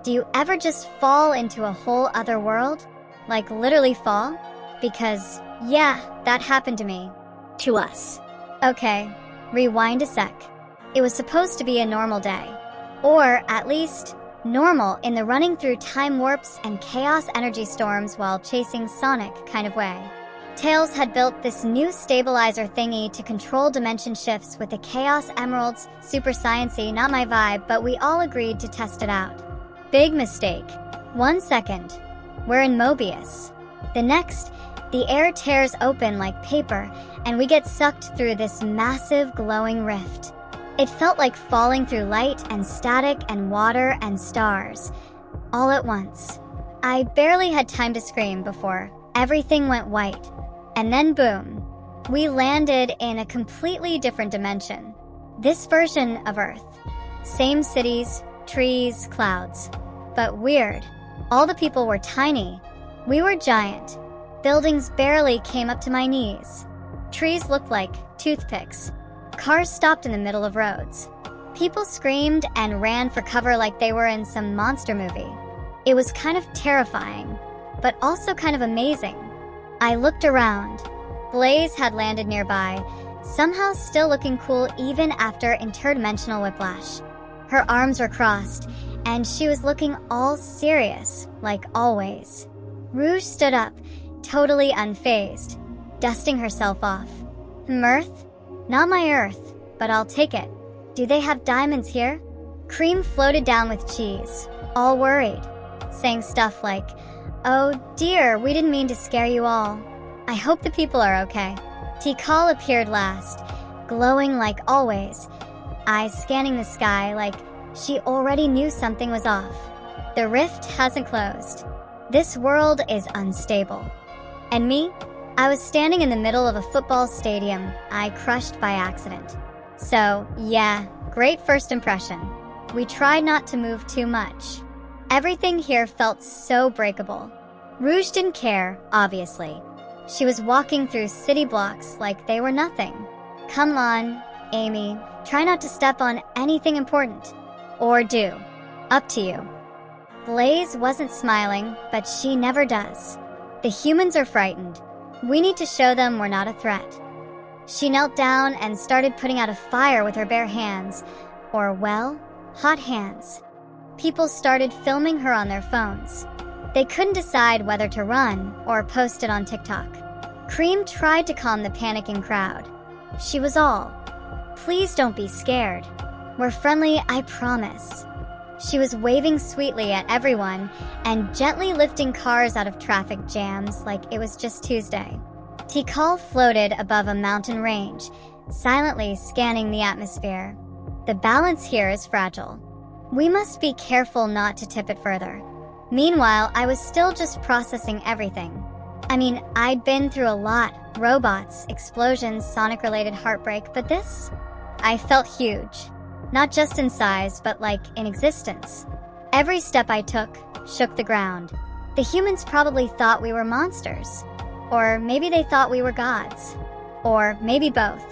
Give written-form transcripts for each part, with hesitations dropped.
Do you ever just fall into a whole other world? Like literally fall? Because, yeah, that happened to me. To us. Okay, rewind a sec. It was supposed to be a normal day. Or, at least, normal in the running through time warps and chaos energy storms while chasing Sonic kind of way. Tails had built this new stabilizer thingy to control dimension shifts with the Chaos Emeralds, super sciencey, not my vibe, but we all agreed to test it out. Big mistake. 1 second. We're in Mobius. The next, the air tears open like paper, and we get sucked through this massive glowing rift. It felt like falling through light and static and water and stars, all at once. I barely had time to scream before everything went white. And then boom, we landed in a completely different dimension. This version of Earth. Same cities, trees, clouds. But weird. All the people were tiny. We were giant. Buildings barely came up to my knees. Trees looked like toothpicks. Cars stopped in the middle of roads. People screamed and ran for cover like they were in some monster movie. It was kind of terrifying, but also kind of amazing. I looked around. Blaze had landed nearby, somehow still looking cool even after interdimensional whiplash. Her arms were crossed, and she was looking all serious, like always. Rouge stood up, totally unfazed, dusting herself off. Mirth? Not my Earth, but I'll take it. Do they have diamonds here? Cream floated down with cheese, all worried, saying stuff like, "Oh dear, we didn't mean to scare you all. I hope the people are okay." Tikal appeared last, glowing like always, eyes scanning the sky like she already knew something was off. The rift hasn't closed. This world is unstable. And me? I was standing in the middle of a football stadium I crushed by accident. So, yeah, great first impression. We tried not to move too much. Everything here felt so breakable. Rouge didn't care, obviously. She was walking through city blocks like they were nothing. Come on, Amy, try not to step on anything important. Or do. Up to you. Blaze wasn't smiling, but she never does. The humans are frightened. We need to show them we're not a threat. She knelt down and started putting out a fire with her bare hands. Or, well, hot hands. People started filming her on their phones. They couldn't decide whether to run or post it on TikTok. Cream tried to calm the panicking crowd. She was all, "Please don't be scared. We're friendly, I promise." She was waving sweetly at everyone and gently lifting cars out of traffic jams like it was just Tuesday. Tikal floated above a mountain range, silently scanning the atmosphere. The balance here is fragile. We must be careful not to tip it further. Meanwhile, I was still just processing everything. I mean, I'd been through a lot. Robots, explosions, Sonic-related heartbreak, but this? I felt huge. Not just in size, but like in existence. Every step I took shook the ground. The humans probably thought we were monsters. Or maybe they thought we were gods. Or maybe both.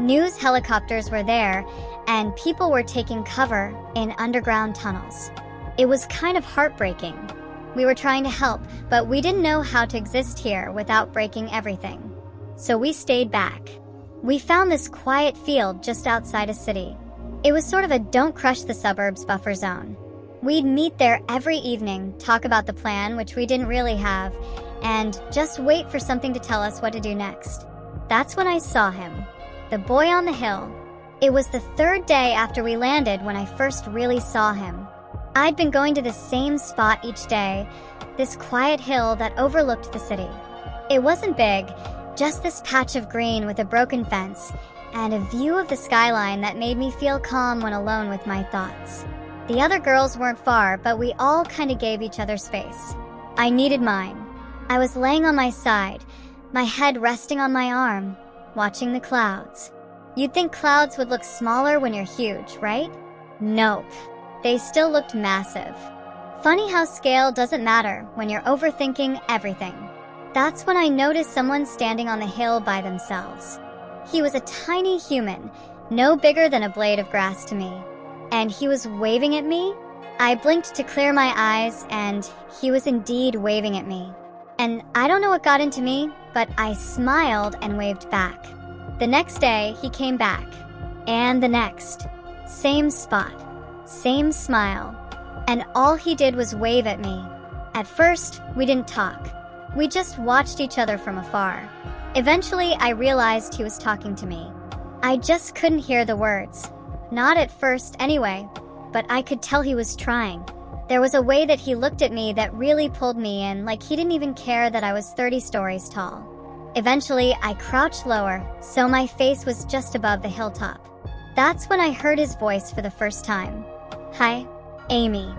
News helicopters were there, and people were taking cover in underground tunnels. It was kind of heartbreaking. We were trying to help, but we didn't know how to exist here without breaking everything. So we stayed back. We found this quiet field just outside a city. It was sort of a don't crush the suburbs buffer zone. We'd meet there every evening, talk about the plan, which we didn't really have, and just wait for something to tell us what to do next. That's when I saw him. The boy on the hill. It was the third day after we landed when I first really saw him. I'd been going to the same spot each day, this quiet hill that overlooked the city. It wasn't big, just this patch of green with a broken fence, and a view of the skyline that made me feel calm when alone with my thoughts. The other girls weren't far, but we all kind of gave each other space. I needed mine. I was laying on my side, my head resting on my arm, watching the clouds. You'd think clouds would look smaller when you're huge, right? Nope. They still looked massive. Funny how scale doesn't matter when you're overthinking everything. That's when I noticed someone standing on the hill by themselves. He was a tiny human, no bigger than a blade of grass to me. And he was waving at me? I blinked to clear my eyes, and he was indeed waving at me. And I don't know what got into me, but I smiled and waved back. The next day, he came back. And the next. Same spot. Same smile. And all he did was wave at me. At first, we didn't talk. We just watched each other from afar. Eventually, I realized he was talking to me. I just couldn't hear the words. Not at first, anyway, but I could tell he was trying. There was a way that he looked at me that really pulled me in, like he didn't even care that I was 30 stories tall. Eventually, I crouched lower, so my face was just above the hilltop. That's when I heard his voice for the first time. "Hi, Amy."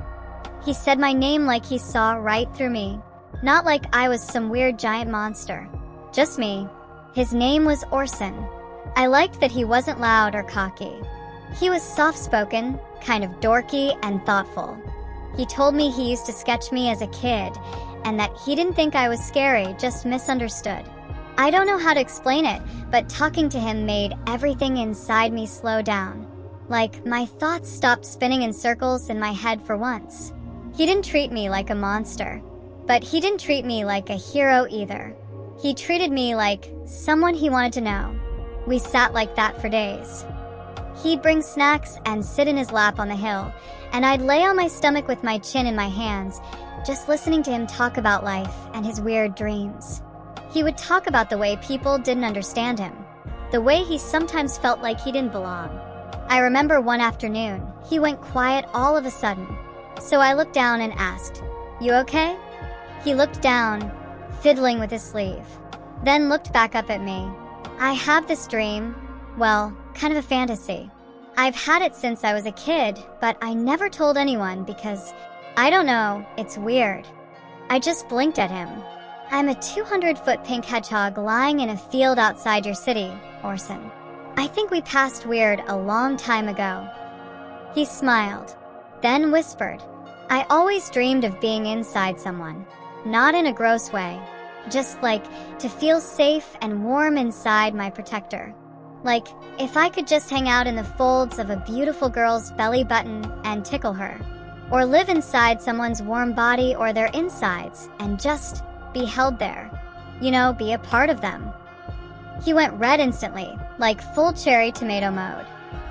He said my name like he saw right through me. Not like I was some weird giant monster. Just me. His name was Orson. I liked that he wasn't loud or cocky. He was soft-spoken, kind of dorky and thoughtful. He told me he used to sketch me as a kid, and that he didn't think I was scary, just misunderstood. I don't know how to explain it, but talking to him made everything inside me slow down. Like, my thoughts stopped spinning in circles in my head for once. He didn't treat me like a monster, but he didn't treat me like a hero either. He treated me like someone he wanted to know. We sat like that for days. He'd bring snacks and sit in his lap on the hill, and I'd lay on my stomach with my chin in my hands, just listening to him talk about life and his weird dreams. He would talk about the way people didn't understand him, the way he sometimes felt like he didn't belong. I remember one afternoon, he went quiet all of a sudden, so I looked down and asked, "You okay?" He looked down, fiddling with his sleeve, then looked back up at me. "I have this dream, well, kind of a fantasy. I've had it since I was a kid, but I never told anyone because, I don't know, it's weird." I just blinked at him. "I'm a 200-foot pink hedgehog lying in a field outside your city, Orson. I think we passed weird a long time ago." He smiled, then whispered, "I always dreamed of being inside someone, not in a gross way, just like to feel safe and warm inside my protector. Like, if I could just hang out in the folds of a beautiful girl's belly button and tickle her, or live inside someone's warm body or their insides and just be held there. You know, be a part of them." He went red instantly, like full cherry tomato mode.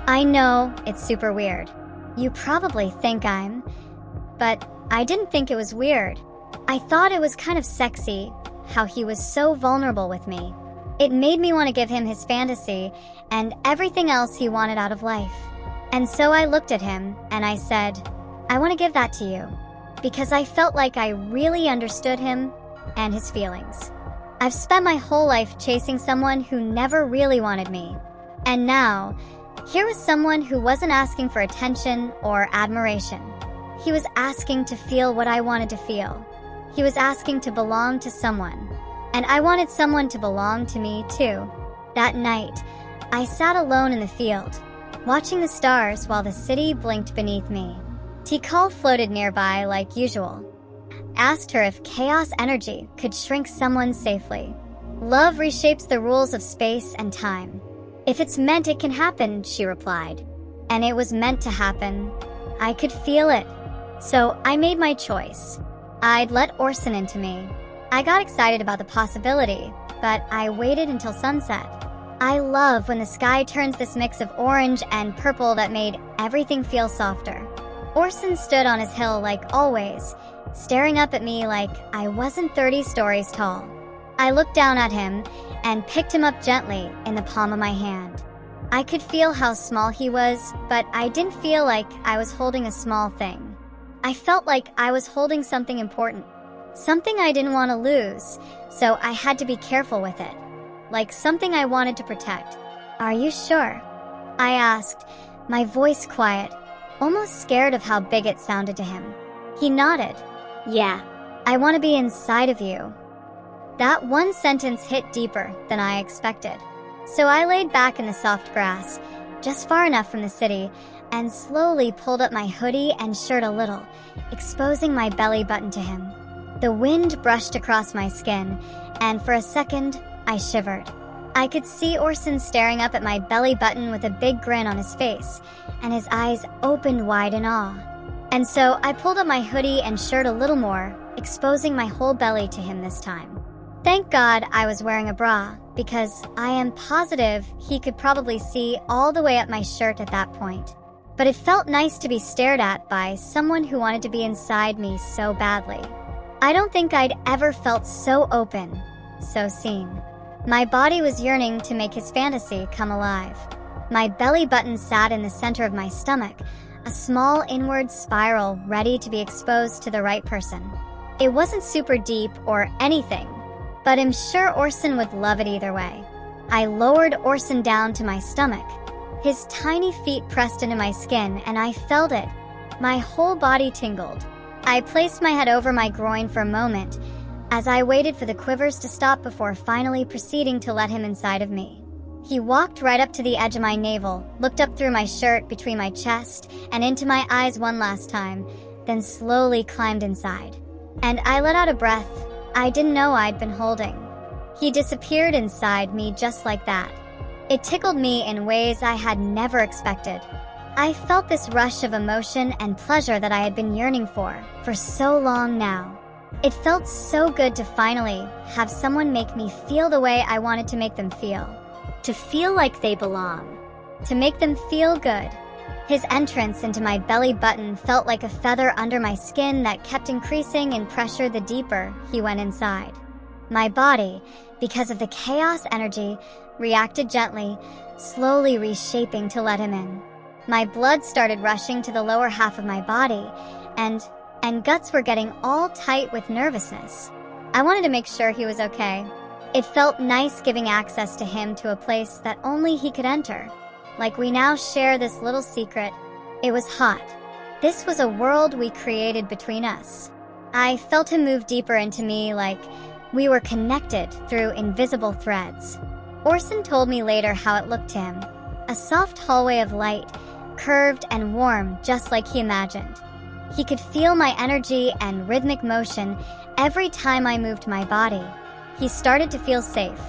"I know, it's super weird. You probably think but I didn't think it was weird. I thought it was kind of sexy, how he was so vulnerable with me. It made me want to give him his fantasy and everything else he wanted out of life. And so I looked at him and I said, I want to give that to you, because I felt like I really understood him and his feelings. I've spent my whole life chasing someone who never really wanted me. And now, here was someone who wasn't asking for attention or admiration. He was asking to feel what I wanted to feel. He was asking to belong to someone. And I wanted someone to belong to me, too. That night, I sat alone in the field, watching the stars while the city blinked beneath me. Tikal floated nearby like usual. Asked her if chaos energy could shrink someone safely. Love reshapes the rules of space and time. If it's meant, it can happen, she replied. And it was meant to happen. I could feel it. So I made my choice. I'd let Orson into me. I got excited about the possibility, but I waited until sunset. I love when the sky turns this mix of orange and purple that made everything feel softer. Orson stood on his hill like always, staring up at me like I wasn't 30 stories tall. I looked down at him and picked him up gently in the palm of my hand. I could feel how small he was, but I didn't feel like I was holding a small thing. I felt like I was holding something important. Something I didn't want to lose, so I had to be careful with it. Like something I wanted to protect. Are you sure? I asked, my voice quiet, almost scared of how big it sounded to him. He nodded. Yeah, I want to be inside of you. That one sentence hit deeper than I expected. So I laid back in the soft grass, just far enough from the city, and slowly pulled up my hoodie and shirt a little, exposing my belly button to him. The wind brushed across my skin, and for a second, I shivered. I could see Orson staring up at my belly button with a big grin on his face, and his eyes opened wide in awe. And so I pulled up my hoodie and shirt a little more, exposing my whole belly to him this time. Thank God I was wearing a bra, because I am positive he could probably see all the way up my shirt at that point. But it felt nice to be stared at by someone who wanted to be inside me so badly. I don't think I'd ever felt so open, so seen. My body was yearning to make his fantasy come alive. My belly button sat in the center of my stomach, a small inward spiral ready to be exposed to the right person. It wasn't super deep or anything, but I'm sure Orson would love it either way. I lowered Orson down to my stomach. His tiny feet pressed into my skin, and I felt it. My whole body tingled. I placed my head over my groin for a moment, as I waited for the quivers to stop before finally proceeding to let him inside of me. He walked right up to the edge of my navel, looked up through my shirt between my chest and into my eyes one last time, then slowly climbed inside. And I let out a breath I didn't know I'd been holding. He disappeared inside me just like that. It tickled me in ways I had never expected. I felt this rush of emotion and pleasure that I had been yearning for so long now. It felt so good to finally have someone make me feel the way I wanted to make them feel. To feel like they belong. To make them feel good. His entrance into my belly button felt like a feather under my skin that kept increasing in pressure the deeper he went inside. My body, because of the chaos energy, reacted gently, slowly reshaping to let him in. My blood started rushing to the lower half of my body, and guts were getting all tight with nervousness. I wanted to make sure he was okay. It felt nice giving access to him to a place that only he could enter. Like we now share this little secret. It was hot. This was a world we created between us. I felt him move deeper into me like we were connected through invisible threads. Orson told me later how it looked to him. A soft hallway of light, curved and warm just like he imagined. He could feel my energy and rhythmic motion every time I moved my body. He started to feel safe.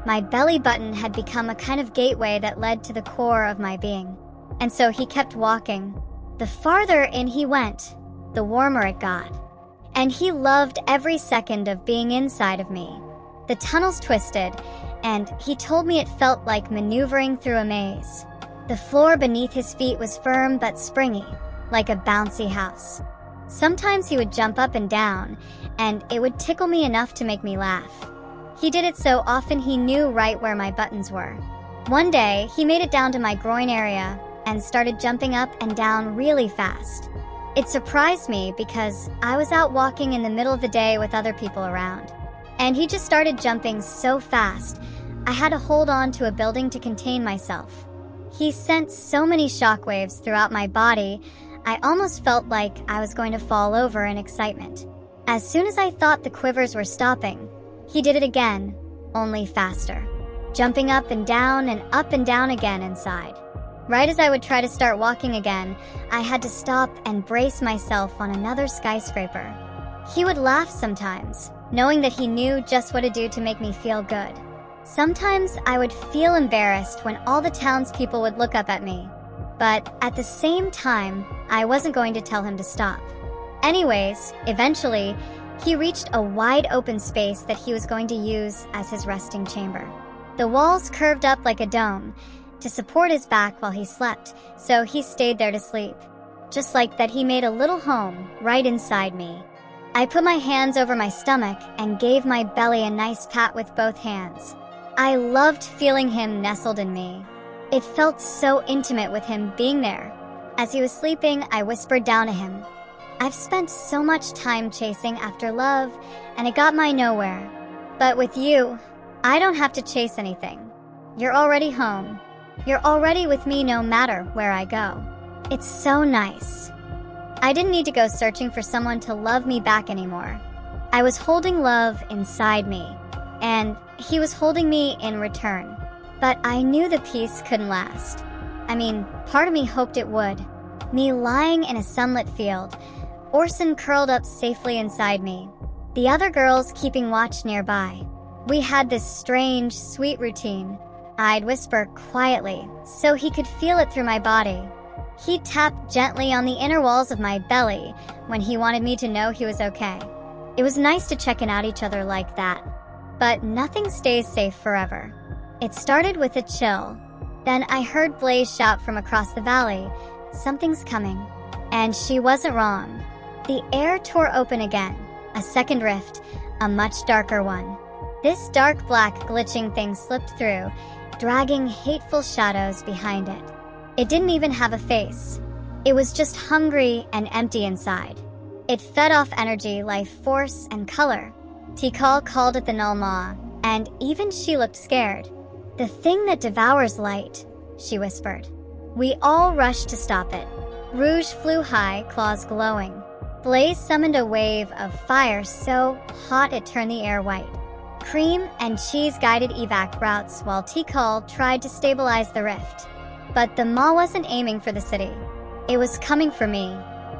My belly button had become a kind of gateway that led to the core of my being. And so he kept walking. The farther in he went, the warmer it got. And he loved every second of being inside of me. The tunnels twisted, and he told me it felt like maneuvering through a maze. The floor beneath his feet was firm but springy, like a bouncy house. Sometimes he would jump up and down, and it would tickle me enough to make me laugh. He did it so often he knew right where my buttons were. One day, he made it down to my groin area and started jumping up and down really fast. It surprised me because I was out walking in the middle of the day with other people around. And he just started jumping so fast, I had to hold on to a building to contain myself. He sent so many shockwaves throughout my body, I almost felt like I was going to fall over in excitement. As soon as I thought the quivers were stopping, he did it again, only faster, jumping up and down again inside. Right as I would try to start walking again, I had to stop and brace myself on another skyscraper. He would laugh sometimes, knowing that he knew just what to do to make me feel good. Sometimes I would feel embarrassed when all the townspeople would look up at me. But at the same time, I wasn't going to tell him to stop. Anyways, eventually, he reached a wide open space that he was going to use as his resting chamber. The walls curved up like a dome to support his back while he slept, so he stayed there to sleep. Just like that, he made a little home right inside me. I put my hands over my stomach and gave my belly a nice pat with both hands. I loved feeling him nestled in me. It felt so intimate with him being there. As he was sleeping, I whispered down to him, "I've spent so much time chasing after love, and it got my nowhere. But with you, I don't have to chase anything. You're already home. You're already with me no matter where I go. It's so nice." I didn't need to go searching for someone to love me back anymore. I was holding love inside me, and he was holding me in return. But I knew the peace couldn't last. I mean, part of me hoped it would. Me lying in a sunlit field, Orson curled up safely inside me, the other girls keeping watch nearby. We had this strange, sweet routine. I'd whisper quietly so he could feel it through my body. He'd tap gently on the inner walls of my belly when he wanted me to know he was okay. It was nice to check in on each other like that. But nothing stays safe forever. It started with a chill. Then I heard Blaze shout from across the valley, "Something's coming." And she wasn't wrong. The air tore open again, a second rift, a much darker one. This dark black glitching thing slipped through, dragging hateful shadows behind it. It didn't even have a face. It was just hungry and empty inside. It fed off energy, life force, and color. Tikal called it the Null Maw, and even she looked scared. "The thing that devours light," she whispered. We all rushed to stop it. Rouge flew high, claws glowing. Blaze summoned a wave of fire so hot it turned the air white. Cream and Cheese guided evac routes while Tikal tried to stabilize the rift. But the Maw wasn't aiming for the city. It was coming for me.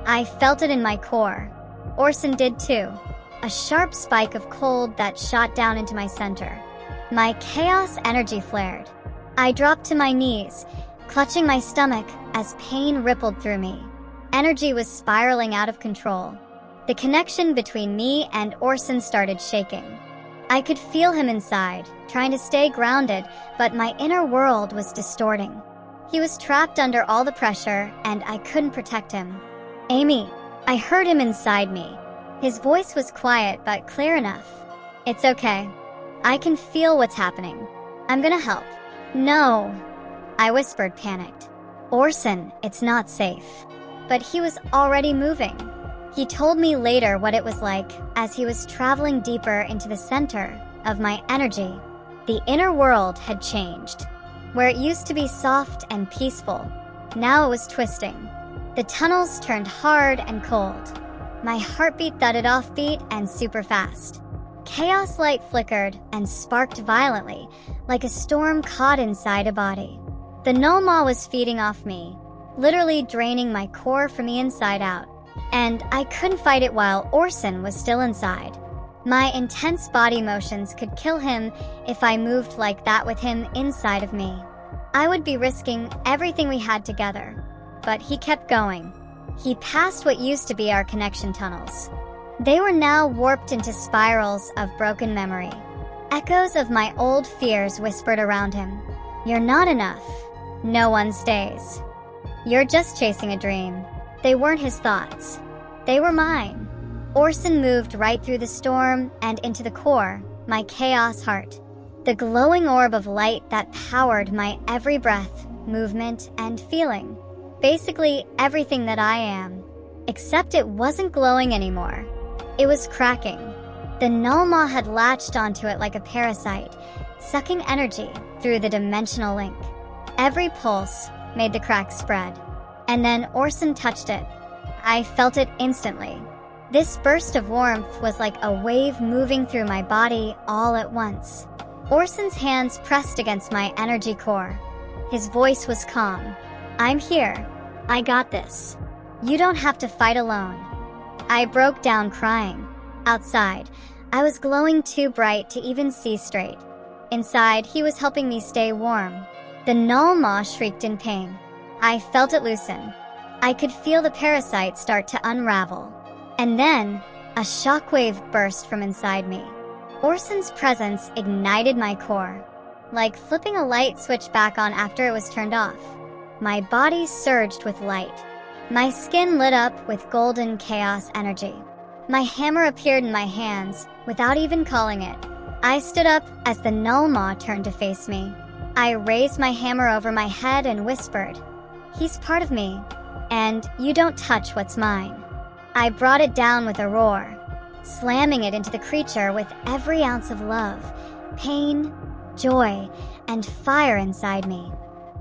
I felt it in my core. Orson did too. A sharp spike of cold that shot down into my center. My chaos energy flared. I dropped to my knees, clutching my stomach as pain rippled through me. Energy was spiraling out of control. The connection between me and Orson started shaking. I could feel him inside, trying to stay grounded, but my inner world was distorting. He was trapped under all the pressure, and I couldn't protect him. "Amy," I heard him inside me. His voice was quiet but clear enough. "It's okay. I can feel what's happening. I'm gonna help." "No," I whispered, panicked. "Orson, it's not safe." But he was already moving. He told me later what it was like as he was traveling deeper into the center of my energy. The inner world had changed. Where it used to be soft and peaceful, now it was twisting. The tunnels turned hard and cold. My heartbeat thudded offbeat and super fast. Chaos light flickered and sparked violently, like a storm caught inside a body. The Null Maw was feeding off me, literally draining my core from the inside out. And I couldn't fight it while Orson was still inside. My intense body motions could kill him if I moved like that with him inside of me. I would be risking everything we had together. But he kept going. He passed what used to be our connection tunnels. They were now warped into spirals of broken memory. Echoes of my old fears whispered around him. "You're not enough. No one stays. You're just chasing a dream." They weren't his thoughts. They were mine. Orson moved right through the storm and into the core, my chaos heart. The glowing orb of light that powered my every breath, movement, and feeling. Basically everything that I am. Except it wasn't glowing anymore. It was cracking. The Null Maw had latched onto it like a parasite, sucking energy through the dimensional link. Every pulse made the crack spread. And then Orson touched it. I felt it instantly. This burst of warmth was like a wave moving through my body all at once. Orson's hands pressed against my energy core. His voice was calm. "I'm here. I got this. You don't have to fight alone." I broke down crying. Outside, I was glowing too bright to even see straight. Inside, he was helping me stay warm. The Null Maw shrieked in pain. I felt it loosen. I could feel the parasite start to unravel. And then, a shockwave burst from inside me. Orson's presence ignited my core, like flipping a light switch back on after it was turned off. My body surged with light. My skin lit up with golden chaos energy. My hammer appeared in my hands without even calling it. I stood up as the Null Maw turned to face me. I raised my hammer over my head and whispered, "He's part of me, and you don't touch what's mine." I brought it down with a roar, slamming it into the creature with every ounce of love, pain, joy, and fire inside me.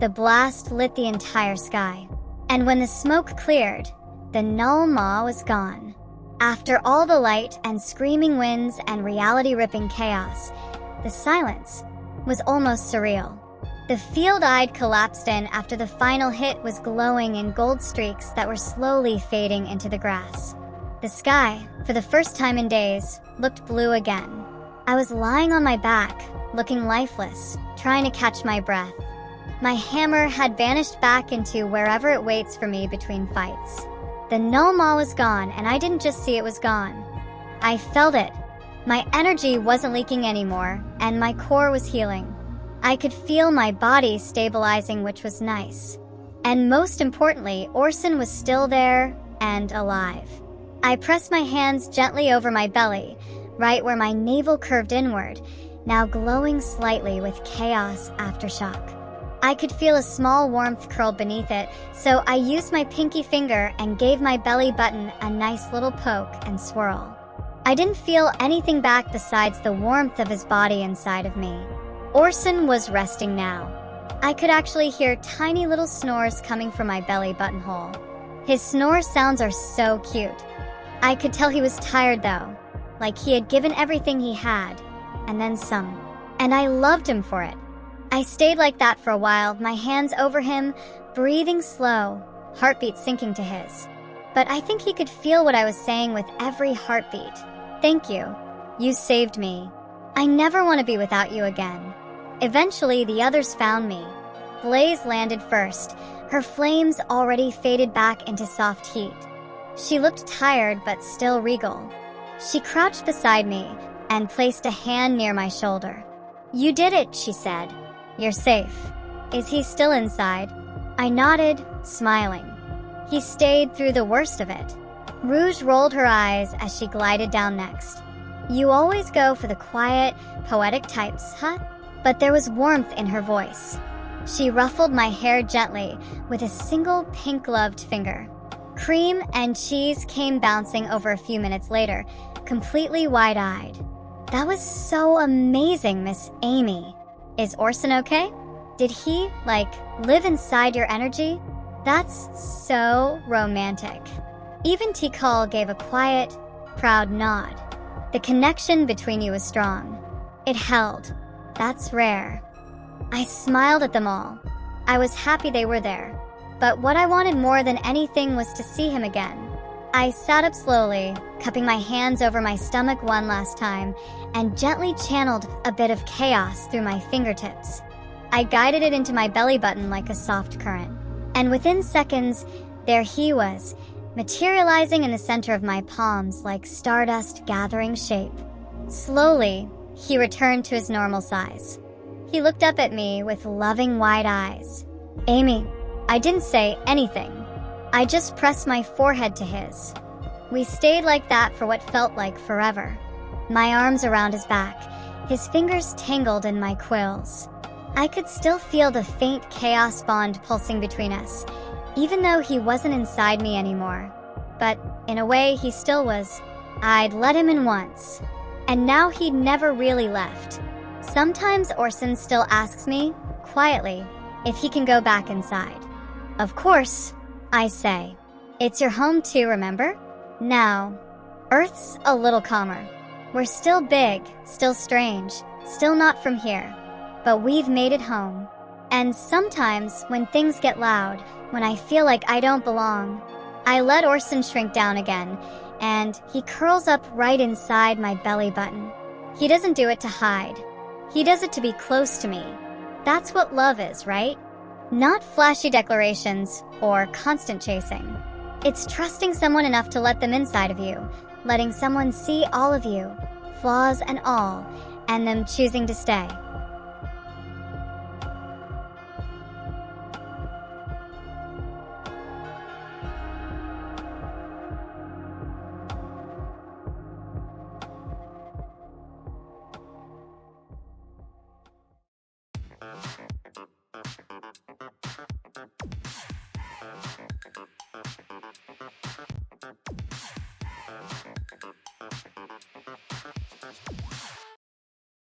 The blast lit the entire sky. And when the smoke cleared, the Null Maw was gone. After all the light and screaming winds and reality-ripping chaos, the silence was almost surreal. The field I'd collapsed in after the final hit was glowing in gold streaks that were slowly fading into the grass. The sky, for the first time in days, looked blue again. I was lying on my back, looking lifeless, trying to catch my breath. My hammer had vanished back into wherever it waits for me between fights. The null maw was gone, and I didn't just see it was gone. I felt it. My energy wasn't leaking anymore, and my core was healing. I could feel my body stabilizing, which was nice. And most importantly, Orson was still there and alive. I pressed my hands gently over my belly, right where my navel curved inward, now glowing slightly with chaos aftershock. I could feel a small warmth curled beneath it, so I used my pinky finger and gave my belly button a nice little poke and swirl. I didn't feel anything back besides the warmth of his body inside of me. Orson was resting now. I could actually hear tiny little snores coming from my belly buttonhole. His snore sounds are so cute. I could tell he was tired though, like he had given everything he had, and then some. And I loved him for it. I stayed like that for a while, my hands over him, breathing slow, heartbeat syncing to his. But I think he could feel what I was saying with every heartbeat. Thank you. You saved me. I never want to be without you again. Eventually, the others found me. Blaze landed first, her flames already faded back into soft heat. She looked tired but still regal. She crouched beside me and placed a hand near my shoulder. You did it, she said. You're safe. Is he still inside? I nodded, smiling. He stayed through the worst of it. Rouge rolled her eyes as she glided down next. You always go for the quiet, poetic types, huh? But there was warmth in her voice. She ruffled my hair gently with a single pink-gloved finger. Cream and cheese came bouncing over a few minutes later, completely wide-eyed. That was so amazing, Miss Amy. Is Orson okay? Did he, live inside your energy? That's so romantic. Even Tikal gave a quiet, proud nod. The connection between you was strong. It held. That's rare. I smiled at them all. I was happy they were there. But what I wanted more than anything was to see him again. I sat up slowly, cupping my hands over my stomach one last time, and gently channeled a bit of chaos through my fingertips. I guided it into my belly button like a soft current. And within seconds, there he was, materializing in the center of my palms like stardust gathering shape. Slowly, he returned to his normal size. He looked up at me with loving wide eyes. Amy, I didn't say anything. I just pressed my forehead to his. We stayed like that for what felt like forever. My arms around his back, his fingers tangled in my quills. I could still feel the faint chaos bond pulsing between us, even though he wasn't inside me anymore. But in a way, he still was. I'd let him in once, and now he'd never really left. Sometimes Orson still asks me, quietly, if he can go back inside. Of course, I say. It's your home too, remember? Now, Earth's a little calmer. We're still big, still strange, still not from here. But we've made it home. And sometimes, when things get loud, when I feel like I don't belong, I let Orson shrink down again, and he curls up right inside my belly button. He doesn't do it to hide. He does it to be close to me. That's what love is, right? Not flashy declarations or constant chasing. It's trusting someone enough to let them inside of you, letting someone see all of you, flaws and all, and them choosing to stay.